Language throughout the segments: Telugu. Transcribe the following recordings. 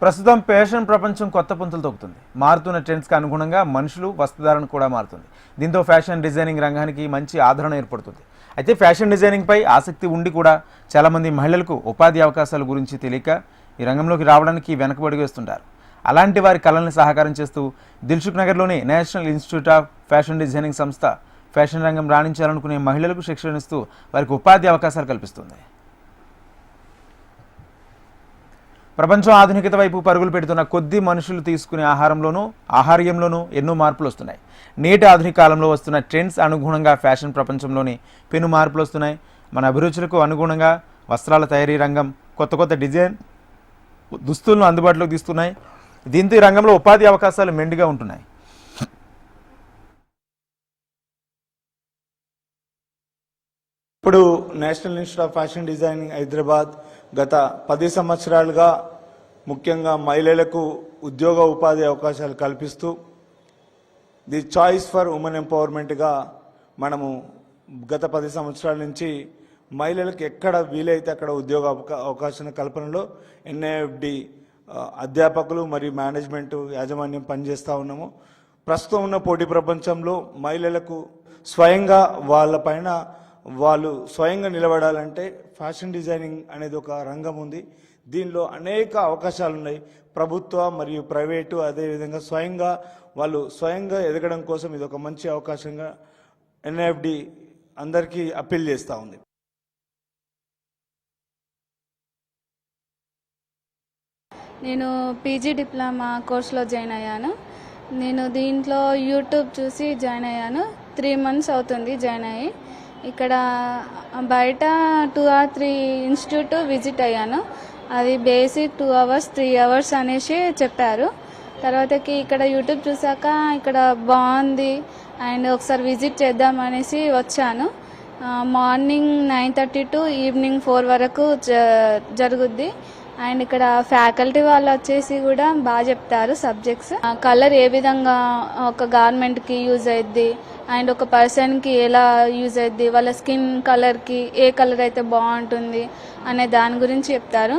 ప్రస్తుతం ఫ్యాషన్ ప్రపంచం కొత్త పుంతలు తొక్కుతుంది. మారుతున్న ట్రెండ్స్కి అనుగుణంగా మనుషులు వస్త్రధారణ కూడా మారుతుంది. దీంతో ఫ్యాషన్ డిజైనింగ్ రంగానికి మంచి ఆదరణ ఏర్పడుతుంది. అయితే ఫ్యాషన్ డిజైనింగ్పై ఆసక్తి ఉండి కూడా చాలామంది మహిళలకు ఉపాధి అవకాశాల గురించి తెలియక ఈ రంగంలోకి రావడానికి వెనకబడి వేస్తుంటారు. అలాంటి వారి కళల్ని సహకారం చేస్తూ దిల్సుఖ్ నగర్లోని national institute of fashion designing సంస్థ ఫ్యాషన్ రంగం రాణించాలనుకునే మహిళలకు శిక్షణ ఇస్తూ వారికి ఉపాధి అవకాశాలు కల్పిస్తుంది. ప్రపంచం ఆధునికత వైపు పరుగులు పెడుతున్న కొద్ది మనుషులు తీసుకునే ఆహార్యంలోనూ ఎన్నో మార్పులు వస్తున్నాయి. నేటి ఆధునిక కాలంలో వస్తున్న ట్రెండ్స్ అనుగుణంగా ఫ్యాషన్ ప్రపంచంలోని పెను మార్పులు వస్తున్నాయి. మన అభిరుచులకు అనుగుణంగా వస్త్రాల తయారీ రంగం కొత్త కొత్త డిజైన్ దుస్తులను అందుబాటులోకి తీస్తున్నాయి. దీంతో ఈ రంగంలో ఉపాధి అవకాశాలు మెండుగా ఉంటున్నాయి. ఇప్పుడు national institute of fashion designing Hyderabad గత 10 సంవత్సరాలుగా ముఖ్యంగా మహిళలకు ఉద్యోగ ఉపాధి అవకాశాలు కల్పిస్తూ ది చాయిస్ ఫర్ ఉమెన్ ఎంపవర్మెంట్గా మనము గత 10 సంవత్సరాల నుంచి మహిళలకు ఎక్కడ వీలైతే అక్కడ ఉద్యోగ అవకాశాల కల్పనలో ఎన్ఐఎఫ్డి అధ్యాపకులు మరియు మేనేజ్మెంట్ యాజమాన్యం పనిచేస్తూ ఉన్నాము. ప్రస్తుతం ఉన్న పోటీ ప్రపంచంలో మహిళలకు స్వయంగా వాళ్ళపైన వాళ్ళు స్వయంగా నిలబడాలంటే ఫ్యాషన్ డిజైనింగ్ అనేది ఒక రంగం ఉంది. దీనిలో అనేక అవకాశాలు ఉన్నాయి. ప్రభుత్వ మరియు ప్రైవేటు అదేవిధంగా వాళ్ళు స్వయంగా ఎదగడం కోసం ఇది ఒక మంచి అవకాశంగా ఎన్ఐఎఫ్డి అందరికీ అప్పీల్ చేస్తూ ఉంది. నేను పీజీ డిప్లొమా కోర్సులో జాయిన్ అయ్యాను. నేను దీంట్లో యూట్యూబ్ చూసి జాయిన్ అయ్యాను. 3 months అవుతుంది జాయిన్ అయ్యి. ఇక్కడ బయట 2 or 3 ఇన్స్టిట్యూట్ విజిట్ అయ్యాను. అది బేసిక్ 2 hours 3 hours అనేసి చెప్పారు. తర్వాతకి ఇక్కడ యూట్యూబ్ చూసాక ఇక్కడ బాగుంది అండ్ ఒకసారి విజిట్ చేద్దాం అనేసి వచ్చాను. మార్నింగ్ 9:30 to ఈవినింగ్ 4 వరకు జరుగుద్ది. అండ్ ఇక్కడ ఫ్యాకల్టీ వాళ్ళు వచ్చేసి కూడా బాగా చెప్తారు సబ్జెక్ట్స్. కలర్ ఏ విధంగా ఒక గార్మెంట్కి యూజ్ అయ్యిద్ది అండ్ ఒక పర్సన్కి ఎలా యూజ్ అయ్యిద్ది, వాళ్ళ స్కిన్ కలర్కి ఏ కలర్ అయితే బాగుంటుంది అనే దాని గురించి చెప్తారు.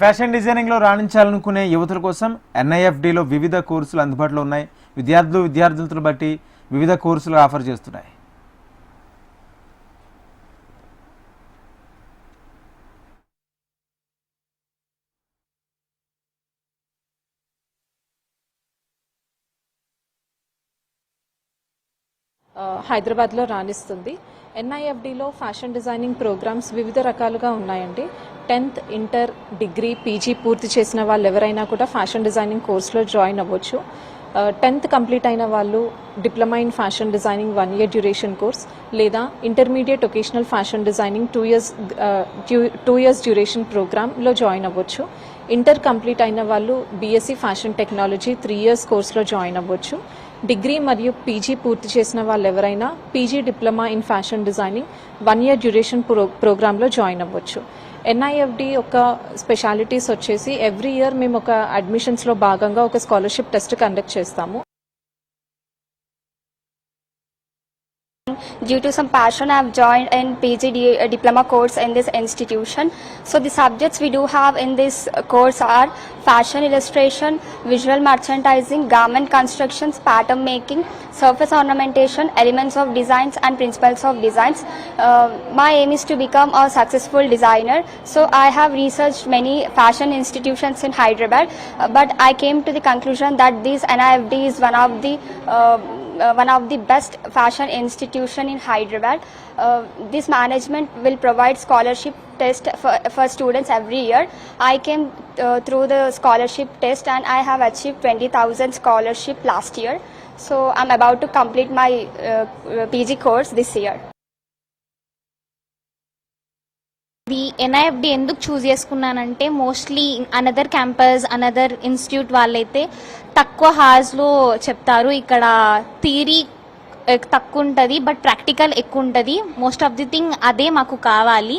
ఫ్యాషన్ డిజైనింగ్లో రాణించాలనుకునే యువతుల కోసం ఎన్ఐఎఫ్డిలో వివిధ కోర్సులు అందుబాటులో ఉన్నాయి. విద్యార్థులను బట్టి వివిధ కోర్సులు ఆఫర్ చేస్తున్నాయి. హైదరాబాద్లో రాణిస్తుంది. ఎన్ఐఎఫ్డిలో ఫ్యాషన్ డిజైనింగ్ ప్రోగ్రామ్స్ వివిధ రకాలుగా ఉన్నాయండి. 10th, ఇంటర్, డిగ్రీ, పీజీ పూర్తి చేసిన వాళ్ళు ఎవరైనా కూడా ఫ్యాషన్ డిజైనింగ్ కోర్సులో జాయిన్ అవ్వచ్చు. 10th కంప్లీట్ అయిన వాళ్ళు diploma in fashion designing 1 year duration course లేదా intermediate vocational fashion designing 2 years duration ప్రోగ్రామ్లో జాయిన్ అవ్వచ్చు. ఇంటర్ కంప్లీట్ అయిన వాళ్ళు బీఎస్సీ ఫ్యాషన్ టెక్నాలజీ 3 years కోర్సులో జాయిన్ అవ్వచ్చు. డిగ్రీ మరియు పీజీ పూర్తి చేసిన వాళ్ళు ఎవరైనా PG diploma in fashion designing 1 year duration ప్రోగ్రాంలో జాయిన్ అవ్వచ్చు. ఎన్ఐఎఫ్డి యొక్క స్పెషాలిటీస్ వచ్చేసి ఎవ్రీ ఇయర్ మేము ఒక అడ్మిషన్స్లో భాగంగా ఒక స్కాలర్షిప్ టెస్ట్ కండక్ట్ చేస్తాము. Due to some passion, I have joined in PG diploma course in this institution. So the subjects we do have in this course are fashion illustration, visual merchandising, garment constructions, pattern making, surface ornamentation, elements of designs and principles of designs. My aim is to become a successful designer. So I have researched many fashion institutions in Hyderabad, but I came to the conclusion that this NIFD is one of the best fashion institution in Hyderabad. This management will provide scholarship test for students every year. I came through the scholarship test and I have achieved 20,000 scholarship last year. So I'm about to complete my PG course this year. The NIFD ఎందుకు చూస్ చేసుకున్నానంటే mostly another campus another institute వాళ్ళైతే తక్కువ హార్స్లో చెప్తారు. ఇక్కడ థియరీ తక్కువ ఉంటుంది, బట్ ప్రాక్టికల్ ఎక్కువ ఉంటుంది. మోస్ట్ ఆఫ్ ది థింగ్ అదే మాకు కావాలి.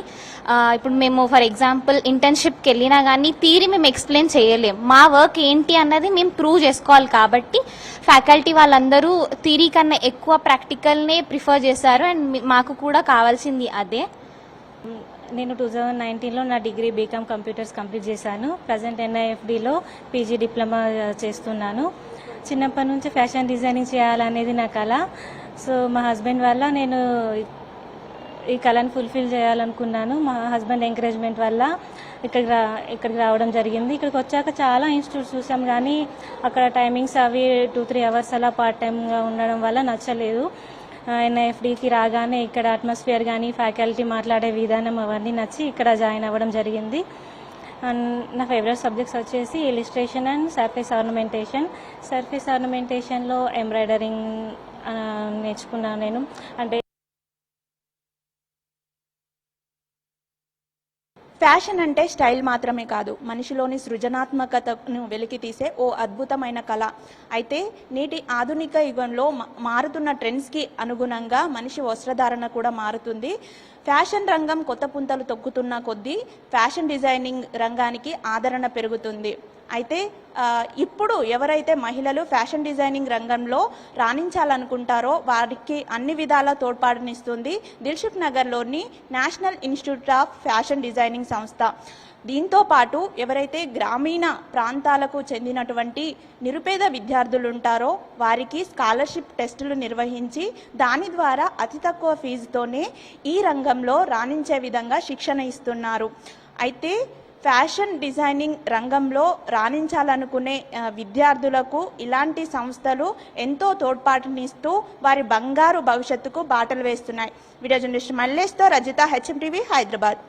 ఇప్పుడు మేము ఫర్ ఎగ్జాంపుల్ ఇంటర్న్షిప్కి వెళ్ళినా కానీ థియరీ మేము ఎక్స్ప్లెయిన్ చేయలేం. మా వర్క్ ఏంటి అన్నది మేము ప్రూవ్ చేసుకోవాలి. కాబట్టి ఫ్యాకల్టీ వాళ్ళందరూ థియరీ కన్నా ఎక్కువ ప్రాక్టికల్నే ప్రిఫర్ చేశారు. అండ్ మాకు కూడా కావాల్సింది అదే. నేను 2019లో నా డిగ్రీ బీకామ్ కంప్యూటర్స్ కంప్లీట్ చేశాను. ప్రజెంట్ ఎన్ఐఎఫ్డిలో పీజీ డిప్లొమా చేస్తున్నాను. చిన్నప్పటి నుంచి ఫ్యాషన్ డిజైనింగ్ చేయాలనేది నా కళ. సో మా హస్బెండ్ వల్ల నేను ఈ కళను ఫుల్ఫిల్ చేయాలనుకున్నాను. మా హస్బెండ్ ఎంకరేజ్మెంట్ వల్ల ఇక్కడికి రావడం జరిగింది. ఇక్కడికి వచ్చాక చాలా ఇన్స్టిట్యూట్స్ చూసాం, కానీ అక్కడ టైమింగ్స్ అవి 2-3 అవర్స్ అలా పార్ట్ టైమ్గా ఉండడం వల్ల నచ్చలేదు. ఎన్ఐఎఫ్డికి రాగానే ఇక్కడ అట్మాస్ఫియర్ కానీ ఫ్యాకల్టీ మాట్లాడే విధానం అవన్నీ నచ్చి ఇక్కడ జాయిన్ అవ్వడం జరిగింది. అండ్ నా ఫేవరెట్ సబ్జెక్ట్స్ వచ్చేసి illustration and surface ornamentation. Surface ఆర్నమెంటేషన్లో ఎంబ్రాయిడరింగ్ నేర్చుకున్నాను నేను. అంటే ఫ్యాషన్ అంటే స్టైల్ మాత్రమే కాదు, మనిషిలోని సృజనాత్మకతను వెలికితీసే ఓ అద్భుతమైన కళ. అయితే నేటి ఆధునిక యుగంలో మారుతున్న ట్రెండ్స్కి అనుగుణంగా మనిషి వస్త్రధారణ కూడా మారుతుంది. ఫ్యాషన్ రంగం కొత్త పుంతలు తొక్కుతున్న కొద్దీ ఫ్యాషన్ డిజైనింగ్ రంగానికి ఆదరణ పెరుగుతుంది. అయితే ఇప్పుడు ఎవరైతే మహిళలు ఫ్యాషన్ డిజైనింగ్ రంగంలో రాణించాలనుకుంటారో వారికి అన్ని విధాల తోడ్పాటునిస్తుంది దిల్సుఖ్ నగర్లోని national institute of fashion designing సంస్థ. దీంతో పాటు ఎవరైతే గ్రామీణ ప్రాంతాలకు చెందినటువంటి నిరుపేద విద్యార్థులు ఉంటారో వారికి స్కాలర్షిప్ టెస్టులు నిర్వహించి దాని ద్వారా అతి తక్కువ ఫీజుతోనే ఈ రంగంలో రాణించే విధంగా శిక్షణ ఇస్తున్నారు. అయితే ఫ్యాషన్ డిజైనింగ్ రంగంలో రాణించాలనుకునే విద్యార్థులకు ఇలాంటి సంస్థలు ఎంతో తోడ్పాటునిస్తూ వారి బంగారు భవిష్యత్తుకు బాటలు వేస్తున్నాయి. వీడియో జర్నలిస్ట్ మల్లేష్తో రజిత, హెచ్ఎం టీవీ, హైదరాబాద్.